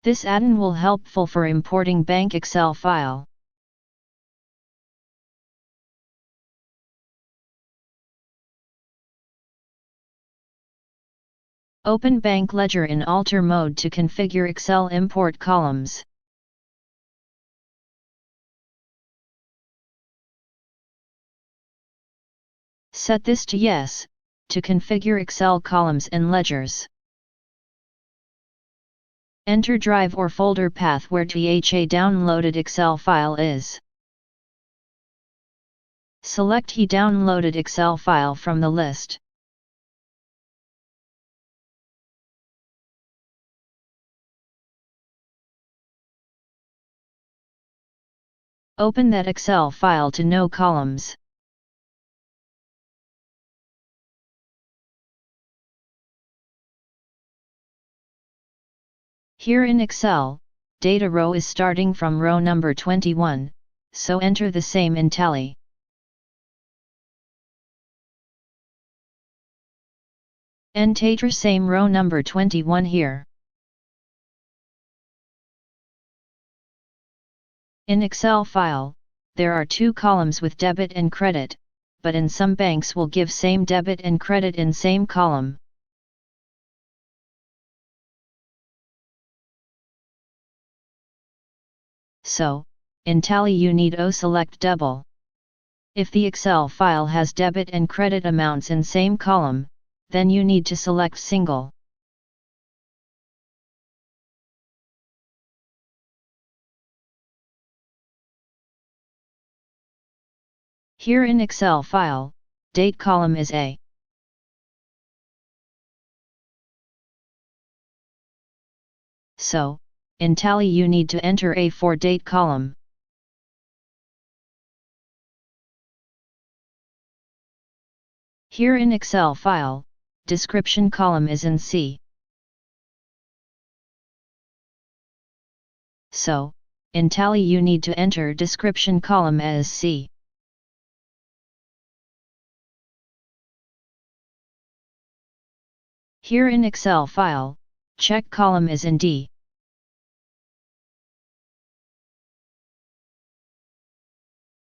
This add-on will helpful for importing bank Excel file. Open Bank Ledger in Alter mode to configure Excel import columns. Set this to Yes, to configure Excel columns and ledgers. Enter drive or folder path where the downloaded Excel file is. Select the downloaded Excel file from the list. Open that Excel file to no columns. Here in Excel, data row is starting from row number 21, so enter the same in Tally. Enter same row number 21 here. In Excel file, there are two columns with debit and credit, but in some banks will give same debit and credit in same column. So, in Tally you need to select double. If the Excel file has debit and credit amounts in same column, then you need to select single. Here in Excel file, date column is A. So, in Tally you need to enter A for date column. Here in Excel file, description column is in C. So, in Tally you need to enter description column as C. Here in Excel file, check column is in D.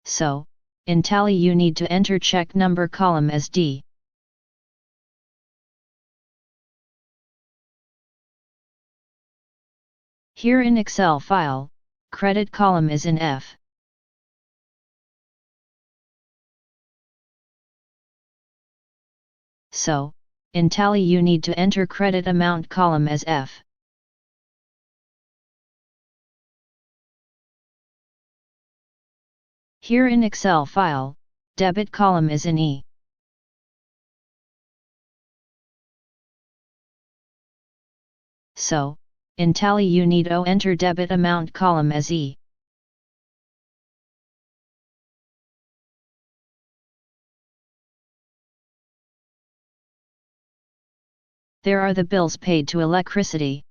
So, in Tally you need to enter check number column as D. Here in Excel file, credit column is in F. So, in Tally you need to enter credit amount column as F. Here in Excel file, debit column is in E. So, in Tally you need to enter debit amount column as E. There are the bills paid to electricity.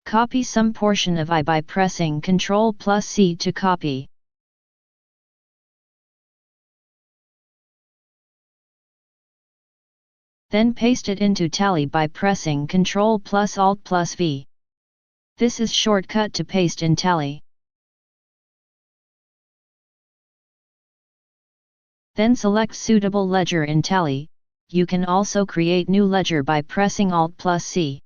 Copy some portion of I by pressing Ctrl+C to copy. Then paste it into Tally by pressing Ctrl+Alt+V. This is shortcut to paste in Tally. Then select suitable ledger in Tally. You can also create new ledger by pressing Alt+C.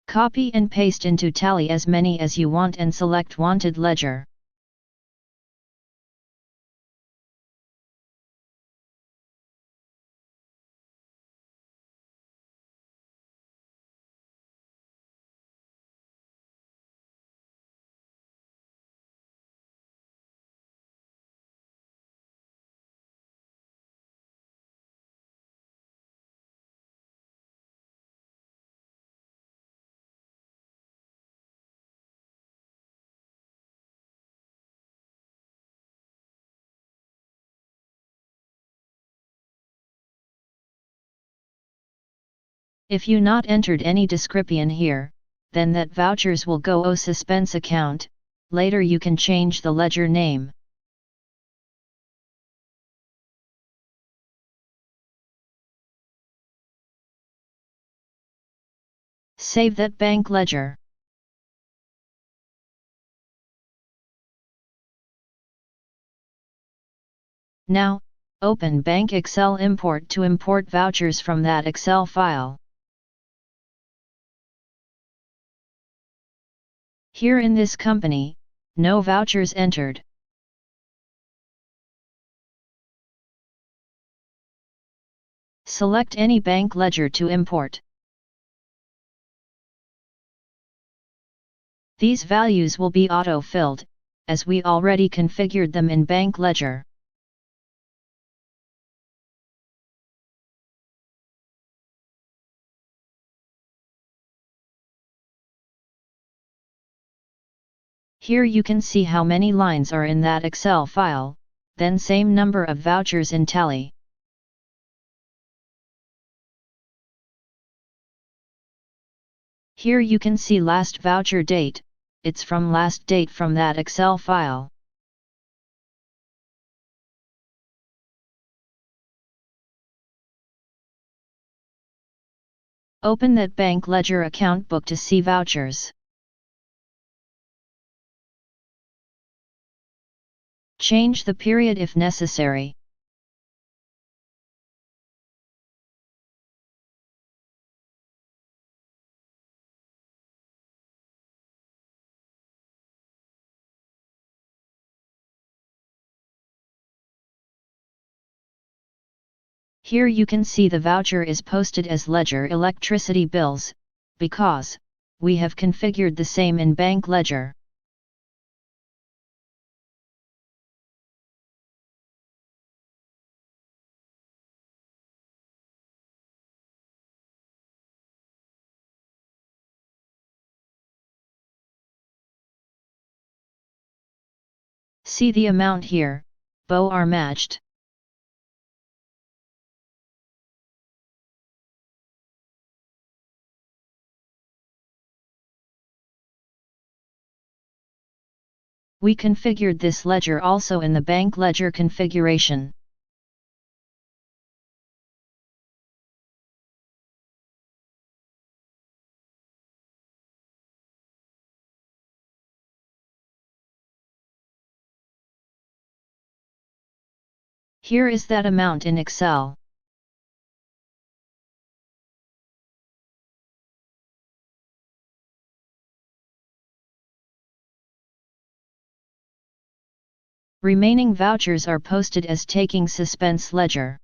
Copy and paste into Tally as many as you want and select wanted ledger. If you not entered any description here, then that vouchers will go o suspense account. Later you can change the ledger name. Save that bank ledger. Now, open Bank Excel Import to import vouchers from that Excel file. Here in this company, no vouchers entered. Select any bank ledger to import. These values will be auto-filled, as we already configured them in Bank Ledger. Here you can see how many lines are in that Excel file, then same number of vouchers in tally. Here you can see last voucher date, it's from last date from that Excel file. Open that bank ledger account book to see vouchers. Change the period if necessary. Here you can see the voucher is posted as ledger electricity bills, because we have configured the same in Bank Ledger. See the amount here, both are matched. We configured this ledger also in the Bank Ledger configuration. Here is that amount in Excel. Remaining vouchers are posted as taking suspense ledger.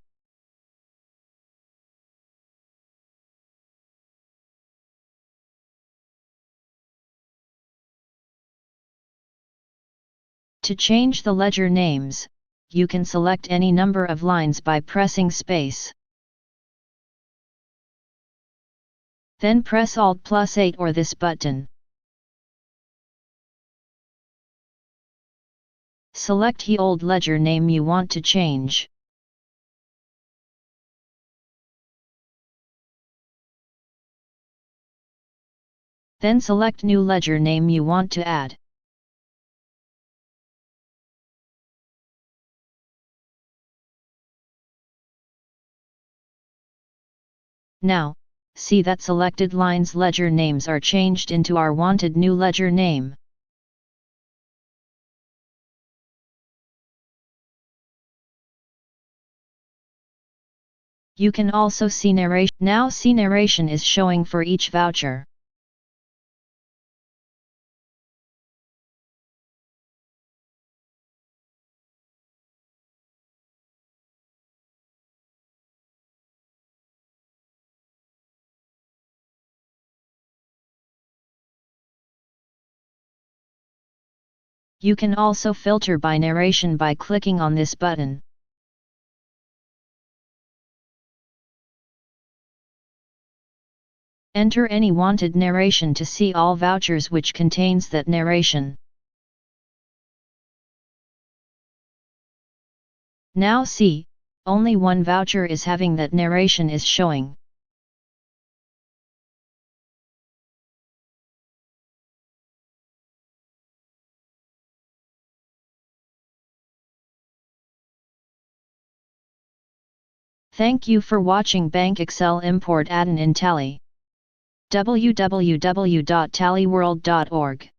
To change the ledger names, you can select any number of lines by pressing space. Then press Alt+8 or this button. Select the old ledger name you want to change. Then select new ledger name you want to add. Now, see that selected lines ledger names are changed into our wanted new ledger name. You can also see narration. Now see narration is showing for each voucher. You can also filter by narration by clicking on this button. Enter any wanted narration to see all vouchers which contains that narration. Now see, only one voucher is having that narration is showing. Thank you for watching Bank Excel Import Add-in in Tally. www.tallyworld.org